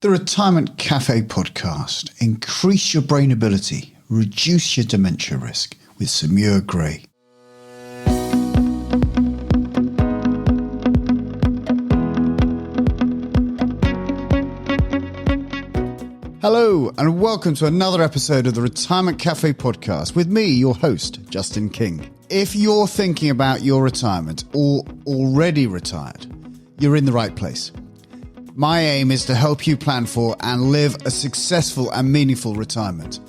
The Retirement Cafe podcast. Increase your brainability, reduce your dementia risk with Sir Muir Gray. Hello and welcome to another episode of the Retirement Cafe podcast with me, your host, Justin King. If you're thinking about your retirement or already retired, you're in the right place. My aim is to help you plan for and live a successful and meaningful retirement.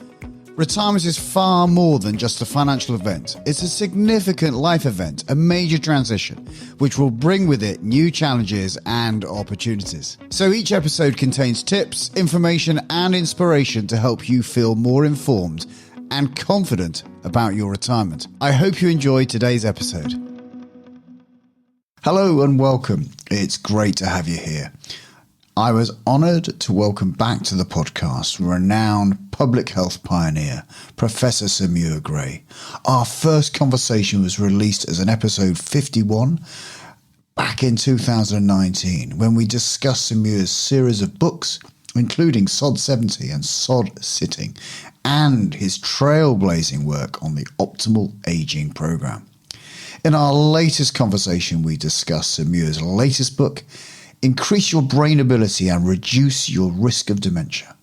Retirement is far more than just a financial event. It's a significant life event, a major transition, which will bring with it new challenges and opportunities. So each episode contains tips, information, and inspiration to help you feel more informed and confident about your retirement. I hope you enjoy today's episode. Hello and welcome. It's great to have you here. I was honoured to welcome back to the podcast renowned public health pioneer, Professor Sir Muir Gray. Our first conversation was released as an episode 51 back in 2019 when we discussed Sir Muir's series of books, including Sod 70 and Sod Sitting, and his trailblazing work on the Optimal Aging Programme. In our latest conversation, we discussed Sir Muir's latest book, Increase Your Brainability and Reduce Your Risk of Dementia.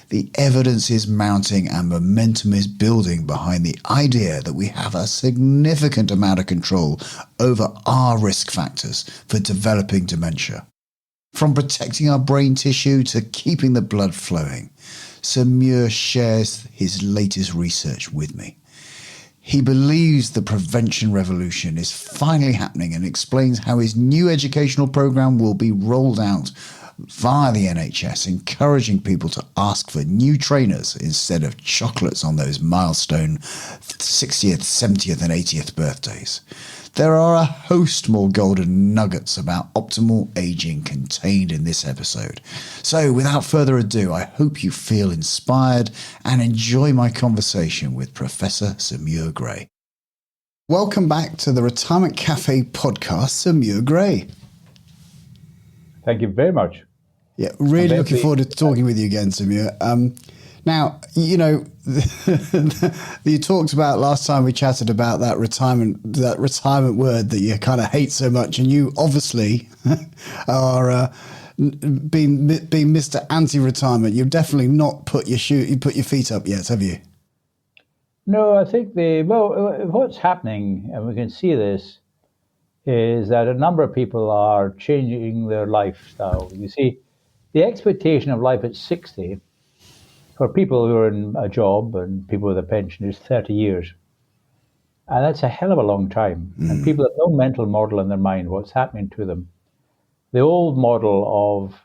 The evidence is mounting and momentum is building behind the idea that we have a significant amount of control over our risk factors for developing dementia. From protecting our brain tissue to keeping the blood flowing, Sir Muir shares his latest research with me. He believes the prevention revolution is finally happening and explains how his new educational program will be rolled out via the NHS, encouraging people to ask for new trainers instead of chocolates on those milestone 60th, 70th and 80th birthdays. There are a host more golden nuggets about optimal aging contained in this episode. So without further ado, I hope you feel inspired and enjoy my conversation with Professor Sir Muir Gray. Welcome back to the Retirement Cafe podcast, Sir Muir Gray. Thank you very much. Yeah, really looking forward to talking with you again, Sir Muir. Now, you know, you talked about last time we chatted about that retirement word that you kind of hate so much, and you obviously are being Mr. Anti-retirement. You've definitely not put your feet up yet, have you? No, I think what's happening, and we can see this, is that a number of people are changing their lifestyle. You see, the expectation of life at 60 for people who are in a job and people with a pension is 30 years. And that's a hell of a long time. And people have no mental model in their mind what's happening to them. The old model of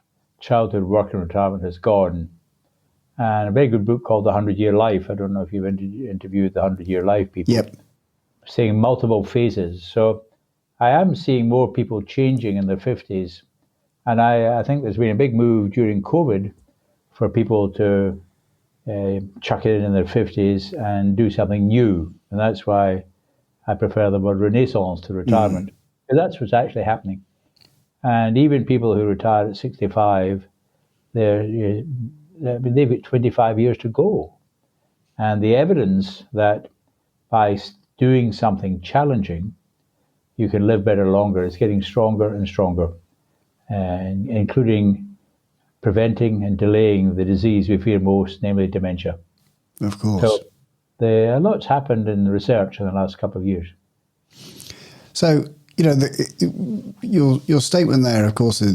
childhood work and retirement has gone. And a very good book called The 100-Year Life, I don't know if you've interviewed the 100-Year Life people, Yep. Saying multiple phases. So I am seeing more people changing in their 50s. And I think there's been a big move during COVID for people to chuck it in their 50s and do something new. And that's why I prefer the word renaissance to retirement. Because that's what's actually happening. And even people who retire at 65, they've got 25 years to go. And the evidence that by doing something challenging, you can live better longer is getting stronger and stronger, and including preventing and delaying the disease we fear most, namely dementia. Of course. So a lot's happened in the research in the last couple of years. So, you know, your statement there, of course, is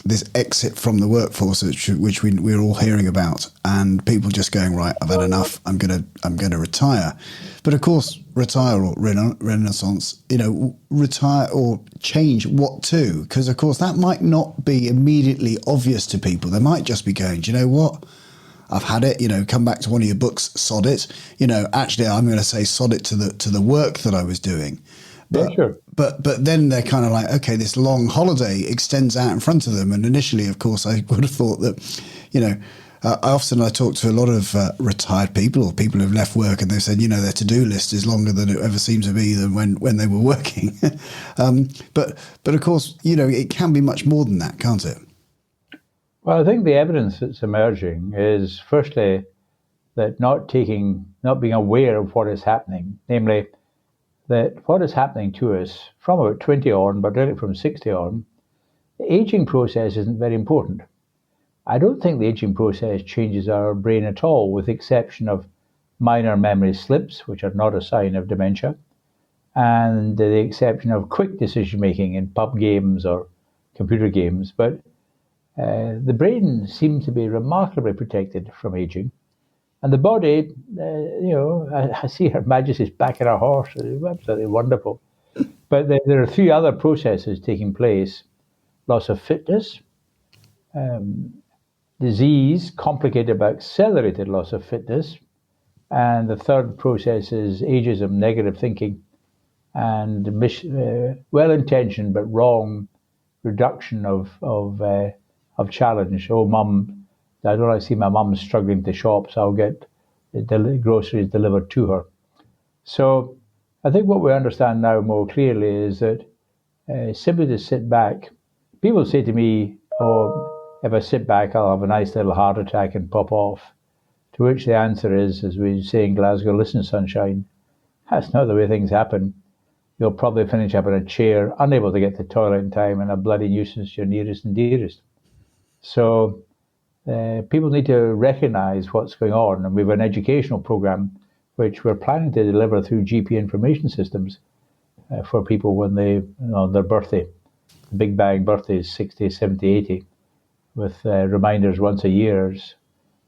this exit from the workforce, which we're all hearing about, and people just going, right, I've had enough. I'm gonna retire. But of course, retire or renaissance, you know, retire or change what to? Because of course that might not be immediately obvious to people. They might just be going, do you know what? I've had it. You know, come back to one of your books, sod it. You know, actually, I'm going to say sod it to the work that I was doing. But, yeah, sure. But then they're kind of like, okay, this long holiday extends out in front of them. And initially, of course, I would have thought that, you know, I talk to a lot of retired people or people who've left work, and they've said, you know, their to-do list is longer than it ever seems to be than when they were working. But of course, you know, it can be much more than that, can't it? Well, I think the evidence that's emerging is firstly that not being aware of what is happening, namely that what is happening to us from about 20 on, but really from 60 on, the aging process isn't very important. I don't think the aging process changes our brain at all, with the exception of minor memory slips, which are not a sign of dementia, and the exception of quick decision making in pub games or computer games. But the brain seems to be remarkably protected from aging. And the body, I see Her Majesty's backing a horse. It's absolutely wonderful. But there are three other processes taking place: loss of fitness, disease complicated by accelerated loss of fitness, and the third process is ageism, negative thinking, and well-intentioned but wrong reduction of challenge. Oh, mum, I don't want to see my mum struggling to shop, so I'll get groceries delivered to her. So I think what we understand now more clearly is that simply to sit back, people say to me, oh, if I sit back, I'll have a nice little heart attack and pop off. To which the answer is, as we say in Glasgow, listen, sunshine, that's not the way things happen. You'll probably finish up in a chair, unable to get to the toilet in time, and a bloody nuisance to your nearest and dearest. So people need to recognise what's going on, and we have an educational programme which we're planning to deliver through GP information systems for people when on their birthday. The Big Bang birthday is 60, 70, 80, with reminders once a year. It's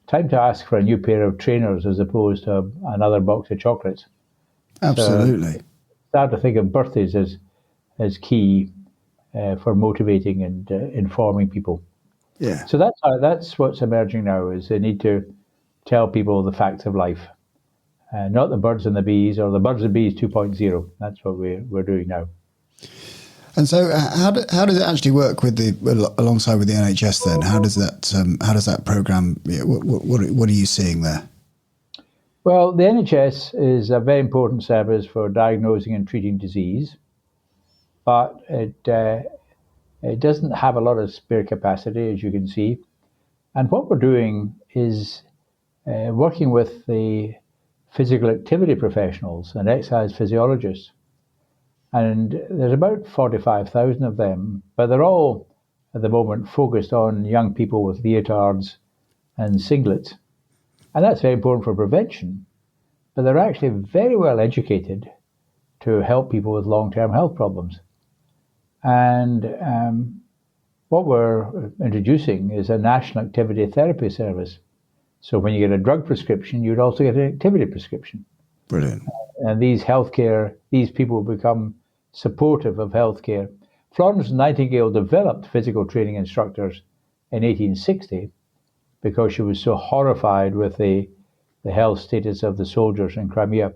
time to ask for a new pair of trainers as opposed to another box of chocolates. Absolutely. So, start to think of birthdays as key for motivating and informing people. Yeah. So that's what's emerging now, is they need to tell people the facts of life, not the birds and the bees, or the birds and bees 2.0. That's what we're doing now. And so, how does it actually work alongside with the NHS then? How does that program? What are you seeing there? Well, the NHS is a very important service for diagnosing and treating disease, but it doesn't have a lot of spare capacity, as you can see. And what we're doing is working with the physical activity professionals and exercise physiologists. And there's about 45,000 of them, but they're all, at the moment, focused on young people with leotards and singlets. And that's very important for prevention, but they're actually very well educated to help people with long-term health problems. And what we're introducing is a national activity therapy service. So when you get a drug prescription, you'd also get an activity prescription. Brilliant. And these people become supportive of healthcare. Florence Nightingale developed physical training instructors in 1860 because she was so horrified with the health status of the soldiers in Crimea.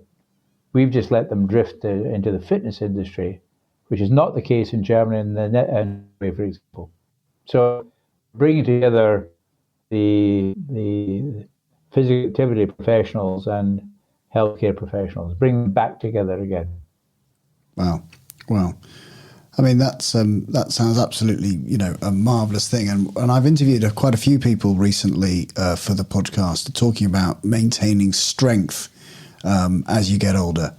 We've just let them drift into the fitness industry, which is not the case in Germany and for example. So bringing together the physical activity professionals and healthcare professionals, bring them back together again. Wow. I mean, that sounds absolutely, a marvelous thing. And I've interviewed quite a few people recently for the podcast talking about maintaining strength as you get older.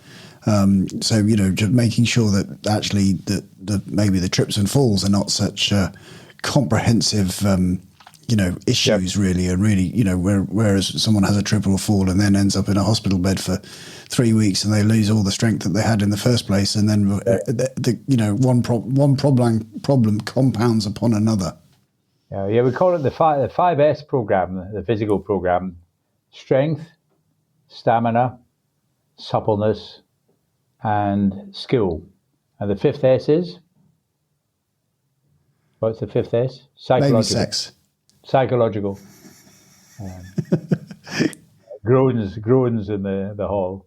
So, just making sure that actually that maybe the trips and falls are not such comprehensive, issues. Yep. really, whereas someone has a trip or fall and then ends up in a hospital bed for 3 weeks and they lose all the strength that they had in the first place, and then one problem compounds upon another. Yeah, we call it the 5S program, the physical program: strength, stamina, suppleness, and skill. And the fifth S is, what's the fifth S? Maybe sex. Psychological. Groans in the hall.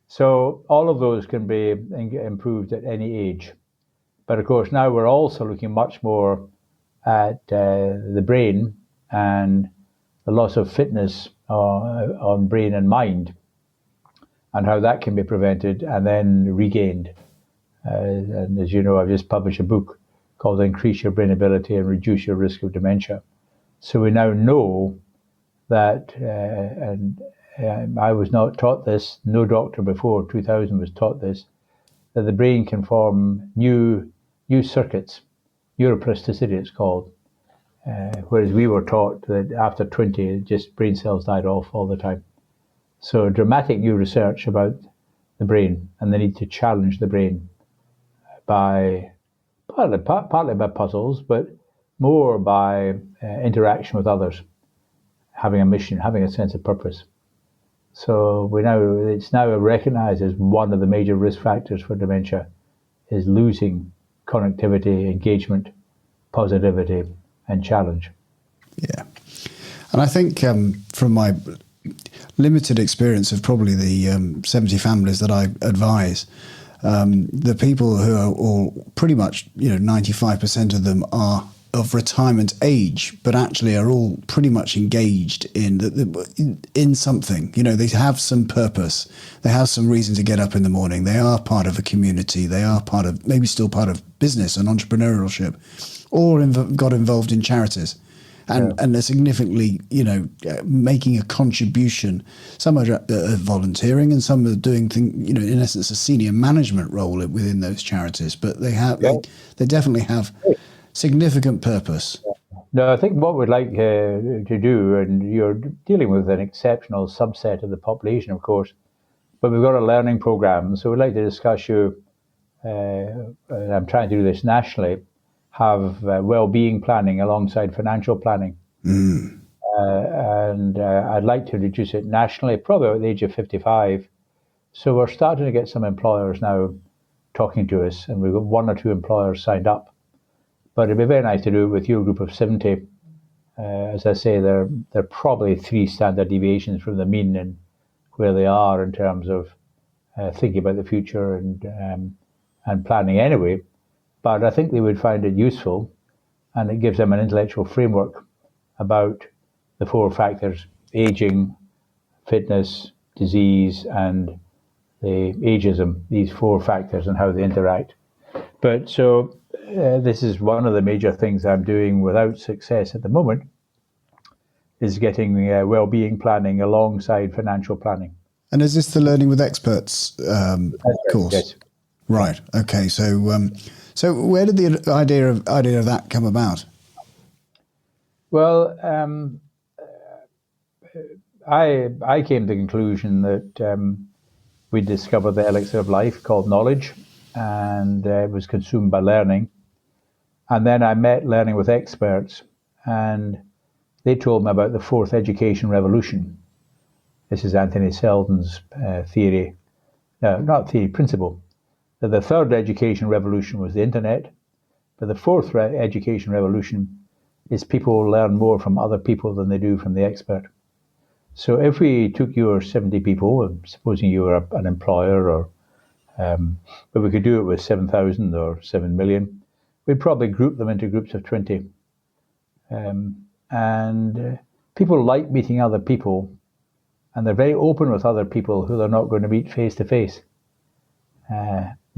So all of those can be improved at any age. But of course, now we're also looking much more at the brain and the loss of fitness on brain and mind, and how that can be prevented and then regained. And as you know, I've just published a book called Increase Your Brainability and Reduce Your Risk of Dementia. So we now know that, and I was not taught this, no doctor before 2000 was taught this, that the brain can form new circuits, neuroplasticity it's called, whereas we were taught that after 20, just brain cells died off all the time. So dramatic new research about the brain and the need to challenge the brain by partly by puzzles, but more by interaction with others, having a mission, having a sense of purpose. So it's now recognized as one of the major risk factors for dementia is losing connectivity, engagement, positivity, and challenge. Yeah. And I think from my limited experience of probably the 70 families that I advise, the people who are all pretty much, 95% of them are of retirement age, but actually are all pretty much engaged in something. They have some purpose. They have some reason to get up in the morning. They are part of a community. They are maybe still part of business and entrepreneurship, or got involved in charities. And they're significantly, making a contribution. Some are volunteering, and some are doing things, in essence, a senior management role within those charities. But they definitely have significant purpose. No, I think what we'd like to do, and you're dealing with an exceptional subset of the population, of course, but we've got a learning program, so we'd like to discuss you. I'm trying to do this nationally. Have well-being planning alongside financial planning. And I'd like to reduce it nationally, probably at the age of 55. So we're starting to get some employers now talking to us, and we've got 1 or 2 employers signed up. But it'd be very nice to do it with your group of 70. As I say, they're probably 3 standard deviations from the mean and where they are in terms of thinking about the future and planning anyway. But I think they would find it useful, and it gives them an intellectual framework about the 4 factors: aging, fitness, disease, and the ageism, these 4 factors and how they interact. But so this is one of the major things I'm doing without success at the moment, is getting well-being planning alongside financial planning. And is this the Learning with Experts course? Yes. Right. Okay. So where did the idea of that come about? Well, I came to the conclusion that we discovered the elixir of life called knowledge, and it was consumed by learning. And then I met Learning with Experts, and they told me about the 4th education revolution. This is Anthony Seldon's theory, no, not theory, principle. That the 3rd education revolution was the internet, but the 4th education revolution is people learn more from other people than they do from the expert. So if we took your 70 people, supposing you were an employer, but we could do it with 7,000 or 7 million, we'd probably group them into groups of 20. And people like meeting other people, and they're very open with other people who they're not going to meet face to face.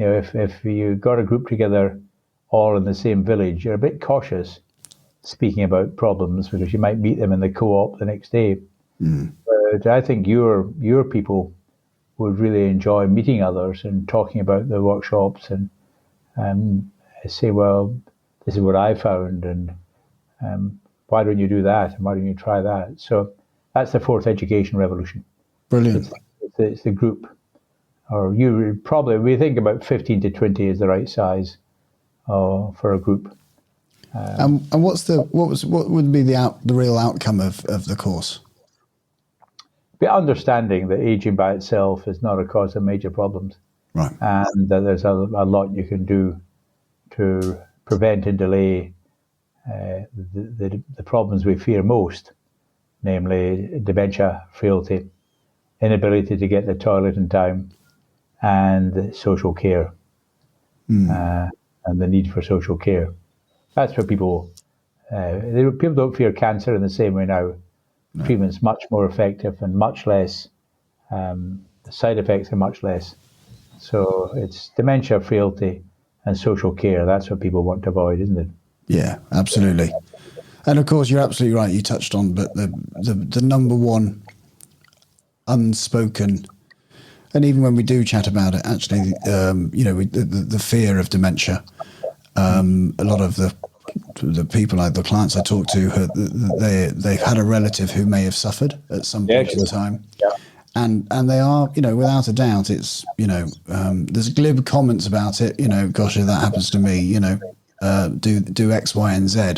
If you got a group together all in the same village, you're a bit cautious speaking about problems because you might meet them in the co-op the next day. But I think your people would really enjoy meeting others and talking about the workshops and say, well, this is what I found, and why don't you do that, and why don't you try that? So that's the 4th education revolution. Brilliant. It's the group. Or we think about 15 to 20 is the right size for a group. And what would be the real outcome of the course? Be understanding that aging by itself is not a cause of major problems, right? And that there's a lot you can do to prevent and delay the problems we fear most, namely dementia, frailty, inability to get to the toilet in time, and social care, and the need for social care. That's what people don't fear cancer in the same way now. No. Treatment's much more effective and much less, the side effects are much less. So it's dementia, frailty, and social care. That's what people want to avoid, isn't it? Yeah, absolutely. And of course, you're absolutely right. You touched on, but the number one unspoken, and even when we do chat about it, actually, the fear of dementia. A lot of the people, the clients I talk to, they've had a relative who may have suffered at some point in time. Yeah. And they are, without a doubt, it's, there's glib comments about it, gosh, if that happens to me, do X, Y, and Z.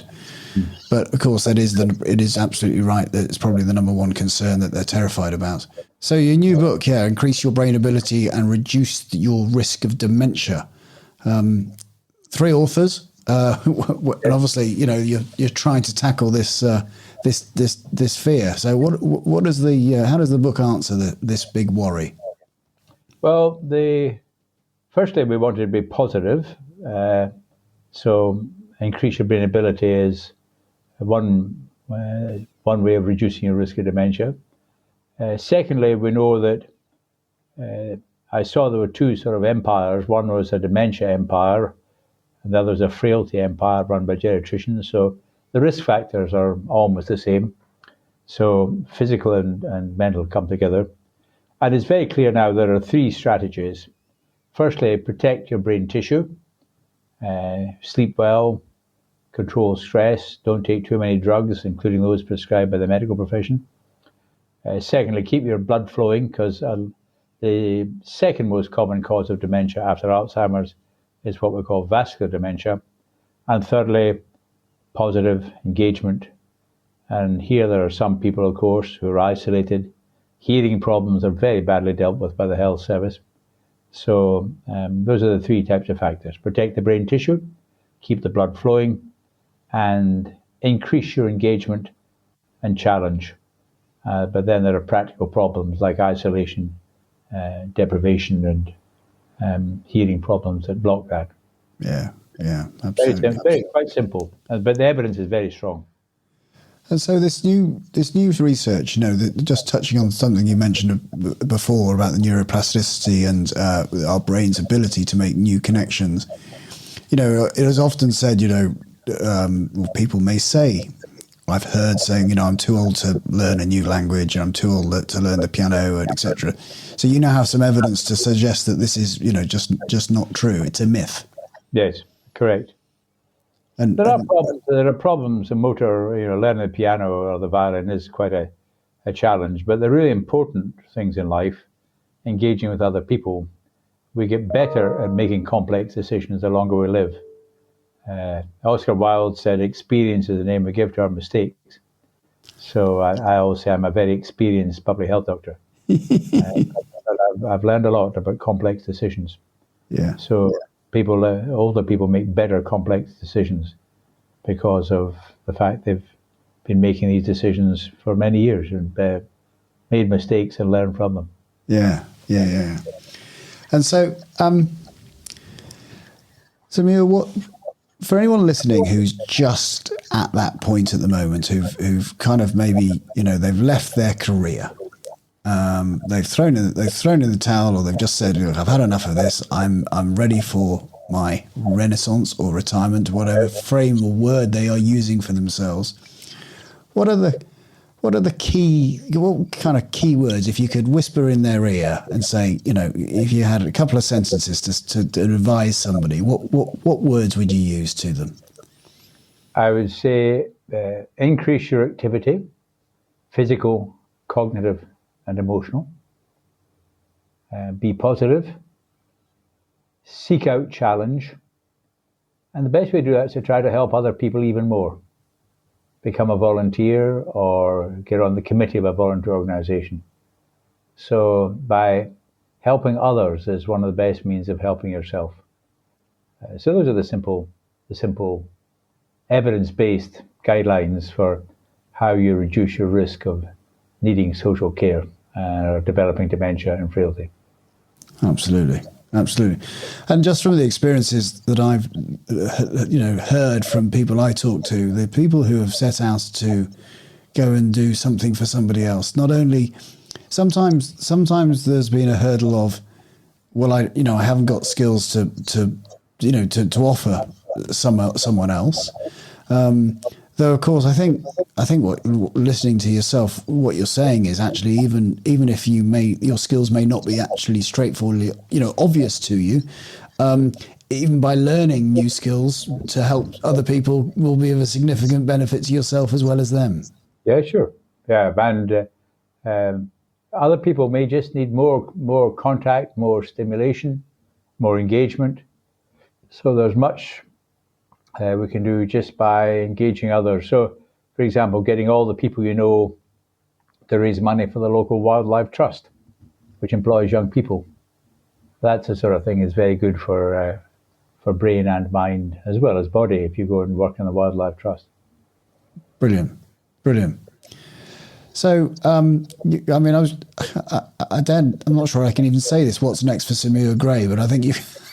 But of course, it is absolutely right that it's probably the number one concern that they're terrified about. So your new book, Increase Your Brainability and Reduce Your Risk of Dementia. 3 authors, and obviously, you're trying to tackle this fear. So how does the book answer this big worry? Well, firstly, we wanted to be positive. So increase your brainability is one way of reducing your risk of dementia. Secondly, we know that I saw there were 2 sort of empires. One was a dementia empire, and the other was a frailty empire run by geriatricians. So the risk factors are almost the same. So physical and mental come together. And it's very clear now there are 3 strategies. Firstly, protect your brain tissue. Sleep well, control stress, don't take too many drugs, including those prescribed by the medical profession. Secondly, keep your blood flowing, because the second most common cause of dementia after Alzheimer's is what we call vascular dementia. And thirdly, positive engagement. And here there are some people, of course, who are isolated. Hearing problems are very badly dealt with by the health service. So those are the 3 types of factors. Protect the brain tissue, keep the blood flowing, and increase your engagement and challenge. But then there are practical problems like isolation, deprivation, and hearing problems that block that. Yeah, absolutely. Quite simple, but the evidence is very strong. And so this new research, just touching on something you mentioned before about the neuroplasticity and our brain's ability to make new connections. It is often said, people may say, I've heard saying, I'm too old to learn a new language, I'm too old to learn the piano, and etc. So you now have some evidence to suggest that this is, just not true. It's a myth. Yes, correct. And there are problems in motor, learning the piano or the violin is quite a challenge, but the really important things in life, engaging with other people, we get better at making complex decisions the longer we live. Oscar Wilde said, experience is the name we give to our mistakes. So I always say I'm a very experienced public health doctor. I've learned a lot about complex decisions. Yeah. So older people make better complex decisions because of the fact they've been making these decisions for many years and made mistakes and learned from them. Yeah. And so, Muir, for anyone listening who's just at that point at the moment, who've kind of maybe, they've left their career, they've thrown in the towel, or they've just said, look, I've had enough of this. I'm ready for my renaissance or retirement, whatever frame or word they are using for themselves. What kind of keywords, if you could whisper in their ear and say, if you had a couple of sentences to advise somebody, what words would you use to them? I would say increase your activity, physical, cognitive, and emotional. Be positive. Seek out challenge. And the best way to do that is to try to help other people even more. Become a volunteer or get on the committee of a volunteer organization. So by helping others is one of the best means of helping yourself. So those are the simple evidence-based guidelines for how you reduce your risk of needing social care or developing dementia and frailty. Absolutely. And just from the experiences that I've, heard from people I talk to, the people who have set out to go and do something for somebody else, not only sometimes there's been a hurdle of, well, I haven't got skills to to offer someone else. Though, of course, I think what listening to yourself, what you're saying is actually even if your skills may not be actually straightforwardly obvious to you, even by learning new skills to help other people will be of a significant benefit to yourself as well as them. Yeah, sure. Yeah, and other people may just need more contact, more stimulation, more engagement. So there's much we can do just by engaging others. So, for example, getting all the people to raise money for the local wildlife trust, which employs young people. That's the sort of thing is very good for brain and mind as well as body if you go and work in the wildlife trust. Brilliant. So, I'm not sure I can even say this. What's next for Sir Muir Gray? But I think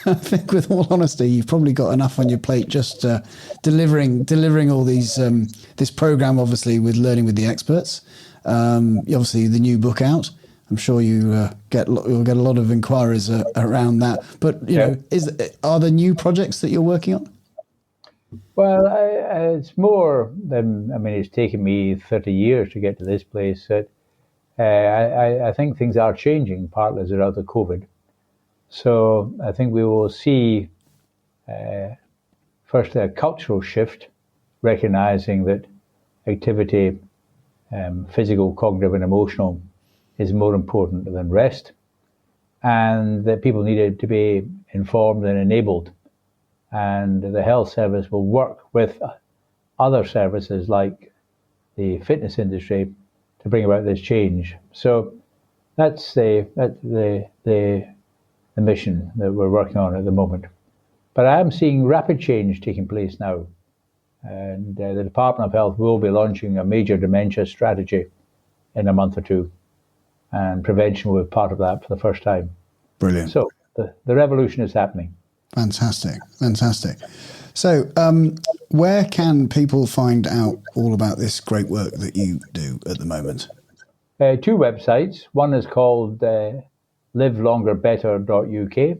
I think, with all honesty, you've probably got enough on your plate just delivering all these this program, obviously with learning with the experts. Obviously, the new book out. I'm sure you'll get a lot of inquiries around that. But are there new projects that you're working on? Well, it's more than, it's taken me 30 years to get to this place. I think things are changing, partly as a result of COVID. So I think we will see, firstly, a cultural shift, recognizing that activity, physical, cognitive, and emotional, is more important than rest, and that people needed to be informed and enabled. And the health service will work with other services like the fitness industry to bring about this change. So that's the mission that we're working on at the moment. But I am seeing rapid change taking place now. And the Department of Health will be launching a major dementia strategy in a month or two. And prevention will be part of that for the first time. Brilliant. So the revolution is happening. Fantastic. So where can people find out all about this great work that you do at the moment? Two websites. One is called livelongerbetter.uk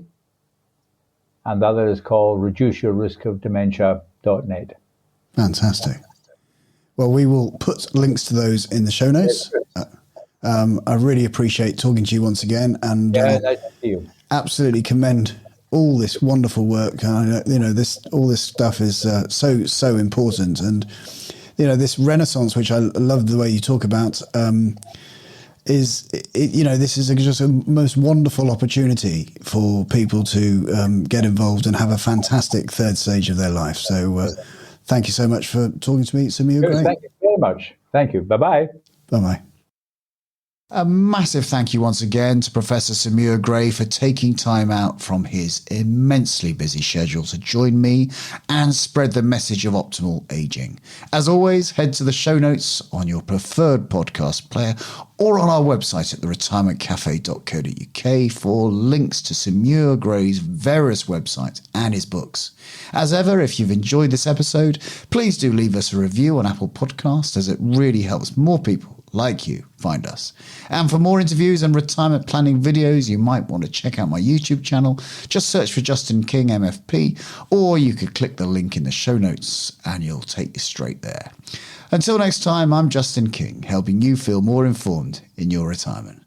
and the other is called reduceyourriskofdementia.net. Fantastic. Well, we will put links to those in the show notes. I really appreciate talking to you once again, and nice to see you. Absolutely commend all this wonderful work. All this stuff is so important, and this renaissance, which I love the way you talk about, this is just a most wonderful opportunity for people to get involved and have a fantastic third stage of their life. So thank you so much for talking to me, Sir Muir Gray. Thank you very much. Thank you. Bye-bye. Bye-bye. A massive thank you once again to Professor Sir Muir Gray for taking time out from his immensely busy schedule to join me and spread the message of optimal aging. As always, head to the show notes on your preferred podcast player or on our website at theretirementcafe.co.uk for links to Sir Muir Gray's various websites and his books. As ever, if you've enjoyed this episode, please do leave us a review on Apple Podcasts, as it really helps more people like you find us. And for more interviews and retirement planning videos, you might want to check out my YouTube channel. Just search for Justin King MFP, or you could click the link in the show notes and you'll take you straight there. Until next time, I'm Justin King, helping you feel more informed in your retirement.